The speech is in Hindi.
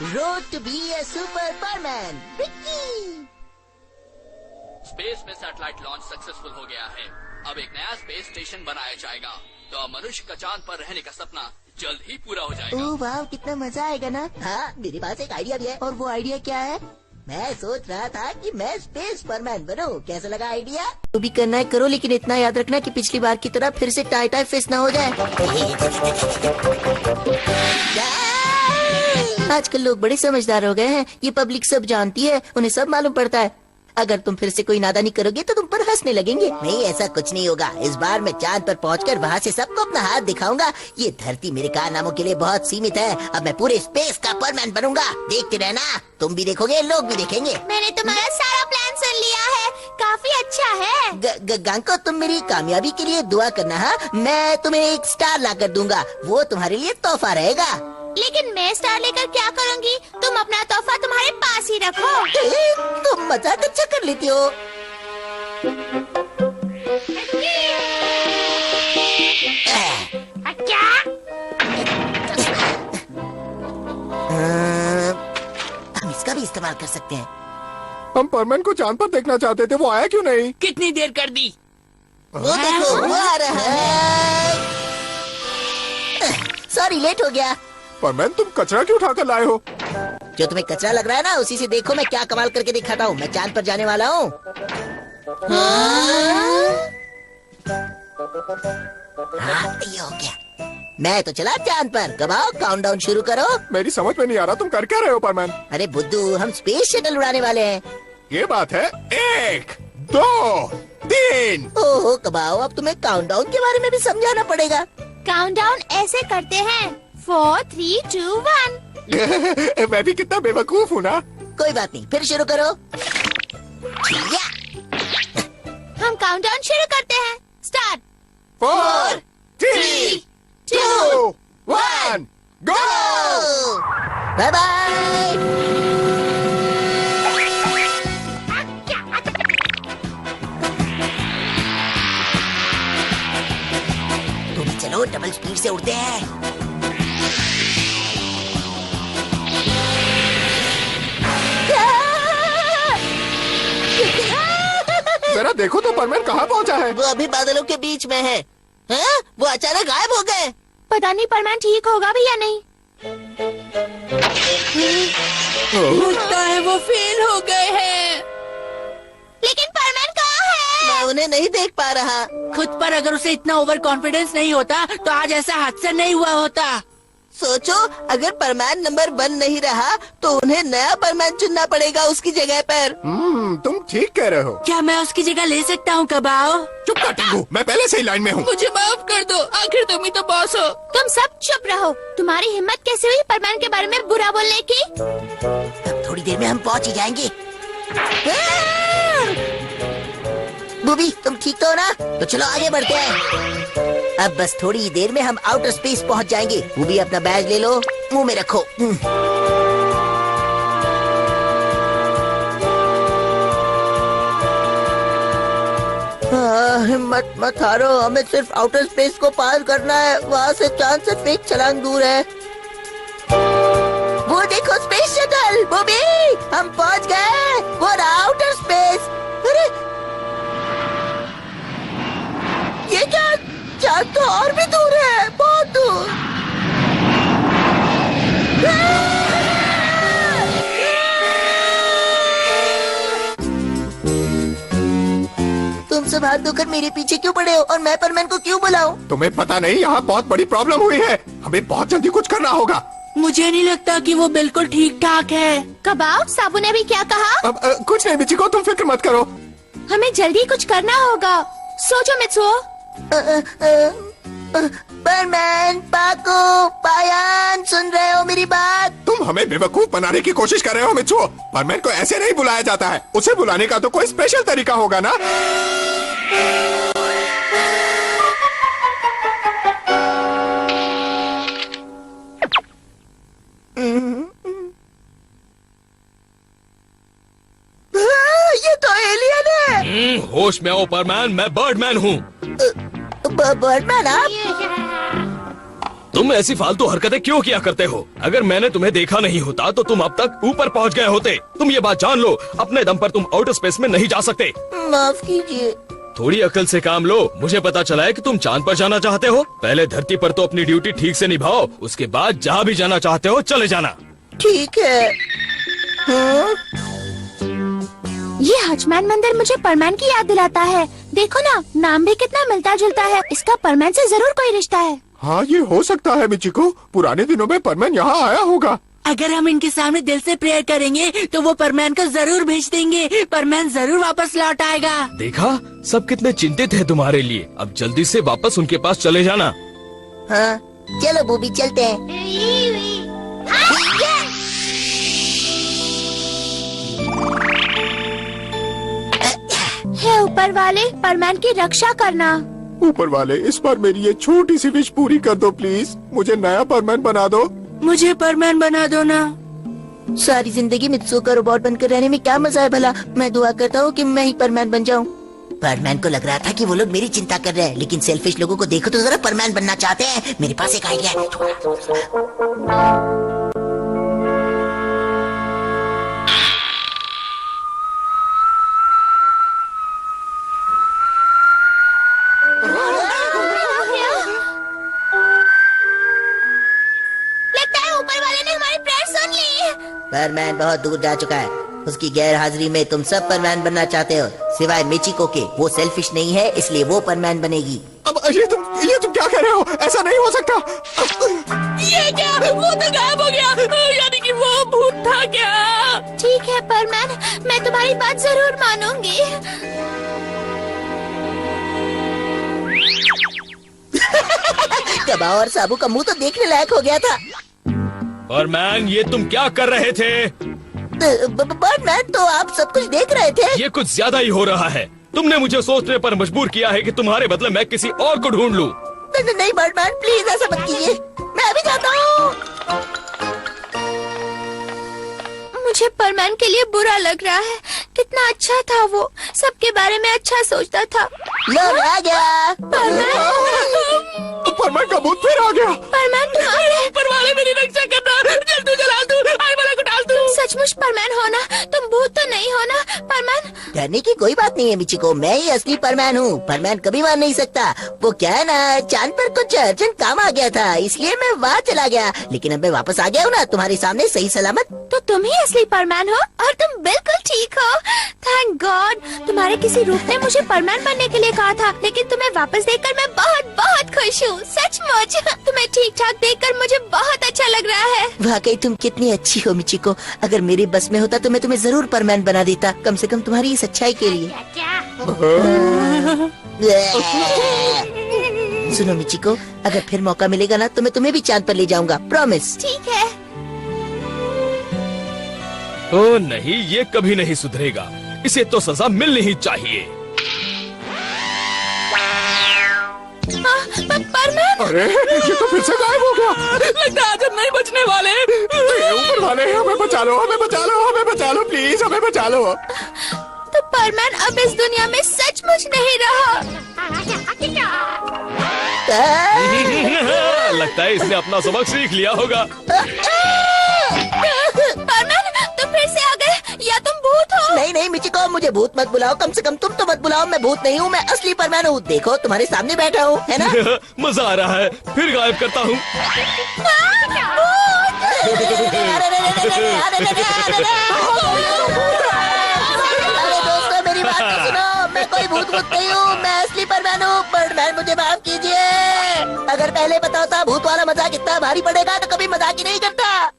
Road to be a superman. Vicky. Space में सैटेलाइट लॉन्च सक्सेसफुल हो गया है। अब एक नया स्पेस स्टेशन बनाया जाएगा, तो अब मनुष्य का चांद पर रहने का सपना जल्द ही पूरा हो जाएगा। ओह वाह, कितना मजा आएगा ना। हाँ, मेरे पास एक आइडिया भी है। और वो आइडिया क्या है? मैं सोच रहा था कि मैं स्पेस परमैन बनूं। कैसा लगा आइडिया? तो भी करना है करो, लेकिन इतना याद रखना कि पिछली बार की तरह फिर से टाई फेस ना हो जाए। आजकल लोग बड़े समझदार हो गए हैं। ये पब्लिक सब जानती है, उन्हें सब मालूम पड़ता है। अगर तुम फिर से कोई नादानी करोगे तो तुम पर हंसने लगेंगे। नहीं, ऐसा कुछ नहीं होगा। इस बार मैं चांद पर पहुंचकर वहाँ से सबको अपना हाथ दिखाऊंगा। ये धरती मेरे कारनामों के लिए बहुत सीमित है। अब मैं पूरे स्पेस का परमैन बनूंगा। देखते रहना, तुम भी देखोगे, लोग भी देखेंगे। मैंने तुम्हारा सारा प्लान सुन लिया है, काफी अच्छा है। गांको, तुम मेरी कामयाबी के लिए दुआ करना। हाँ, मैं तुम्हें एक स्टार ला कर दूंगा, वो तुम्हारे लिए तोहफा रहेगा। लेकिन मैं स्टार लेकर क्या करूंगी? तुम अपना तोहफा तुम्हारे पास ही रखो। तुम मजाक अच्छा कर लेती हो। क्या? हम इसका भी इस्तेमाल कर सकते हैं। हम परमैन को चांद पर देखना चाहते थे, वो आया क्यों नहीं? कितनी देर कर दी? वो देखो, वो आ रहा है। सॉरी, लेट हो गया। परमैन, तुम कचरा क्यों उठाकर लाए हो? जो तुम्हें कचरा लग रहा है ना, उसी से देखो मैं क्या कमाल करके दिखाता हूँ। मैं चांद पर जाने वाला हूँ। हाँ, ये हो गया। मैं तो चला चांद पर। कब आओ, काउंटडाउन शुरू करो। मेरी समझ में नहीं आ रहा, तुम कर क्या रहे हो परमैन? अरे बुद्धू, हम स्पेस शटल उड़ाने वाले हैं। ये बात है। 1, 2, 3। ओहो कबाओ, अब तुम्हें काउंटडाउन के बारे में भी समझाना पड़ेगा। काउंटडाउन ऐसे करते हैं, 4, 3, 2, 1। मैं भी कितना बेवकूफ हूँ ना। कोई बात नहीं, फिर शुरू करो। या। हम काउंटडाउन शुरू करते हैं। स्टार्ट। 4, 3, 2, 1, गो! Bye bye. तुम भी चलो, डबल स्पीड से उड़ते हैं। जरा देखो तो परमैन कहाँ पहुँचा है? वो अभी बादलों के बीच में है। हाँ? वो अचानक गायब हो गए। पता नहीं परमैन ठीक होगा भी या नहीं। लगता है वो फेल हो गए हैं। लेकिन परमैन कहाँ है? मैं उन्हें नहीं देख पा रहा। खुद पर अगर उसे इतना ओवर कॉन्फिडेंस नहीं होता तो आज ऐसा हादसा नहीं हुआ होता। सोचो, अगर परमैन नंबर 1 नहीं रहा तो उन्हें नया परमैन चुनना पड़ेगा उसकी जगह पर। तुम ठीक कह रहे हो। क्या मैं उसकी जगह ले सकता हूँ कबाओ? चुप कर टिंगू, मैं पहले से ही लाइन में हूँ। मुझे माफ कर दो, आखिर तुम ही तो बॉस हो। तुम सब चुप रहो। तुम्हारी हिम्मत कैसे हुई परमैन के बारे में बुरा बोलने की? अब थोड़ी देर में हम पहुंच ही जाएंगे। बूबी, तुम ठीक तो हो ना? तो चलो आगे बढ़ते हैं। अब बस थोड़ी ही देर में हम आउटर स्पेस पहुंच जाएंगे। बूबी, अपना बैग ले लो, मुंह में रखो। हिम्मत मत हारो, हमें सिर्फ आउटर स्पेस को पार करना है। वहाँ से चांद से एक छलांग दूर है। वो देखो स्पेस शटल। बूबी, हम पहुंच गए। वो आउटर स्पेस। अरे ये क्या? चांद तो और भी दूर है, बहुत दूर। तुम सब हाथ धोकर मेरे पीछे क्यों पड़े हो और मैं परमैन को क्यों बुलाऊं? तुम्हें पता नहीं, यहाँ बहुत बड़ी प्रॉब्लम हुई है। हमें बहुत जल्दी कुछ करना होगा। मुझे नहीं लगता कि वो बिल्कुल ठीक ठाक है। कबाब, साबू ने भी क्या कहा? अब कुछ नहीं बिची को, तुम फिक्र मत करो। हमें जल्दी कुछ करना होगा। सोचो मित्सुओ। परमैन, पाको, पायान, सुन रहे हो मेरी बात? तुम हमें बेवकूफ बनाने की कोशिश कर रहे हो मित्सुओ। परमैन को ऐसे नहीं बुलाया जाता है। उसे बुलाने का तो कोई स्पेशल तरीका होगा ना। ये तो एलियन है। होश में आओ परमैन, मैं बर्डमैन हूँ। बर्डमैन आप? तुम ऐसी फालतू हरकतें क्यों किया करते हो? अगर मैंने तुम्हें देखा नहीं होता तो तुम अब तक ऊपर पहुंच गए होते। तुम ये बात जान लो, अपने दम पर तुम आउटर स्पेस में नहीं जा सकते। माफ कीजिए। थोड़ी अकल से काम लो। मुझे पता चला है कि तुम चांद पर जाना चाहते हो। पहले धरती पर तो अपनी ड्यूटी ठीक से निभाओ, उसके बाद जहाँ भी जाना चाहते हो चले जाना। ठीक है। हाँ? ये हजमैन मंदिर मुझे परमैन की याद दिलाता है। देखो ना, नाम भी कितना मिलता जुलता है। इसका परमैन से जरूर कोई रिश्ता है। हाँ, ये हो सकता है मिचिको। पुराने दिनों में परमैन यहाँ आया होगा। अगर हम इनके सामने दिल से प्रेयर करेंगे तो वो परमैन को जरूर भेज देंगे। परमैन जरूर वापस लौट आएगा। देखा, सब कितने चिंतित है तुम्हारे लिए। अब जल्दी से वापस उनके पास चले जाना। हाँ, चलो बूबी चलते हैं। हे ऊपर वाले, परमैन की रक्षा करना। ऊपर वाले, इस बार मेरी ये छोटी सी विश पूरी कर दो प्लीज। मुझे नया परमैन बना दो। मुझे परमैन बना दो ना। सारी जिंदगी मित्सू का रोबोट बनकर रहने में क्या मजा है भला। मैं दुआ करता हूँ कि मैं ही परमैन बन जाऊँ। परमैन को लग रहा था कि वो लोग मेरी चिंता कर रहे हैं, लेकिन सेल्फिश लोगों को देखो तो जरा परमैन बनना चाहते हैं। मेरे पास एक आइडिया है। लगता है ऊपर वाले ने हमारी प्रेयर सुन ली। परमैन बहुत दूर जा चुका है। उसकी गैर हाजिरी में तुम सब परमैन बनना चाहते हो, सिवाय मिचिको के। वो सेल्फिश नहीं है, इसलिए वो परमैन बनेगी। अब ये तुम क्या कह रहे हो? ऐसा नहीं हो सकता। ये क्या? वो तो गायब हो गया। यानी कि वो भूत था क्या? ठीक है परमैन, मैं तुम्हारी बात जरूर मानूंगी। कबा और साबू का मुंह तो देखने लायक हो गया था। परमैन, ये तुम क्या कर रहे थे? परमैन, तो आप सब कुछ देख रहे थे। ये कुछ ज्यादा ही हो रहा है। तुमने मुझे सोचने पर मजबूर किया है कि तुम्हारे बदले मैं किसी और को ढूंढ लूं। नहीं बर्डमैन, प्लीज ऐसा मत कीजिए। मैं अभी जाता हूँ। मुझे परमैन के लिए बुरा लग रहा है। कितना अच्छा था वो, सबके बारे में अच्छा सोचता था। लो, मैं आ गया। परमैन का भूत फिर आ गया। परमैन तुम आ गए। ऊपर वाले मेरी रक्षा करना। जल्दी जला दूं, आई वाला को डाल दूं। तुम सचमुच परमैन हो ना? तुम भूत तो नहीं हो ना परमैन? डरने की कोई बात नहीं है मिचिको, मैं ही असली परमैन हूँ। परमैन कभी मार नहीं सकता। वो क्या है ना, चांद पर कुछ अर्जेंट काम आ गया था, इसलिए मैं वहाँ चला गया। लेकिन अब मैं वापस आ गया हूँ ना, तुम्हारे सामने सही सलामत। तो तुम ही असली परमैन हो और तुम बिल्कुल ठीक हो। Thank God. तुम्हारे किसी रूप ने मुझे परमैन बनने के लिए कहा था, लेकिन तुम्हें वापस देखकर मैं बहुत बहुत खुश हूँ। सचमुच तुम्हें ठीक ठाक देखकर मुझे बहुत अच्छा लग रहा है। वाकई तुम कितनी अच्छी हो मिचिको। अगर मेरे बस में होता तो मैं तुम्हें जरूर परमैन बना देता, कम से कम तुम्हारी इस अच्छाई के लिए। सुनो मिचिको, अगर फिर मौका मिलेगा ना तो मैं तुम्हें भी चांद पर ले जाऊंगा, प्रॉमिस। ठीक है। ओ नहीं, ये कभी नहीं सुधरेगा। इसे तो सजा मिलनी ही चाहिए। परमैन, अरे, ये तो फिर से गायब हो गया। लगता है आज हम नहीं बचने वाले। ऊपर वाले, हमें बचा लो, हमें बचा लो, हमें बचा लो, प्लीज हमें बचा लो। तो परमैन अब इस दुनिया में सचमुच नहीं रहा। लगता है इसने अपना सबक सीख लिया होगा। परमैन, तुम फिर से आ गए या तुम भूत हो? नहीं मिचिको, मुझे भूत मत बुलाओ। कम से कम तुम तो मत बुलाओ। मैं भूत नहीं हूँ, मैं असली परमैन हूँ। देखो, तुम्हारे सामने बैठा हूँ, है ना? मजा आ रहा है। फिर गायब करता हूँ। अरे दोस्तों, मेरी बात तो सुनो। मैं कोई भूत नहीं हूँ, मैं असली परमैन हूँ। परमैन, मुझे माफ कीजिए। अगर पहले बताओ था भूत वाला मजाक इतना भारी पड़ेगा तो कभी मजाक ही नहीं करता।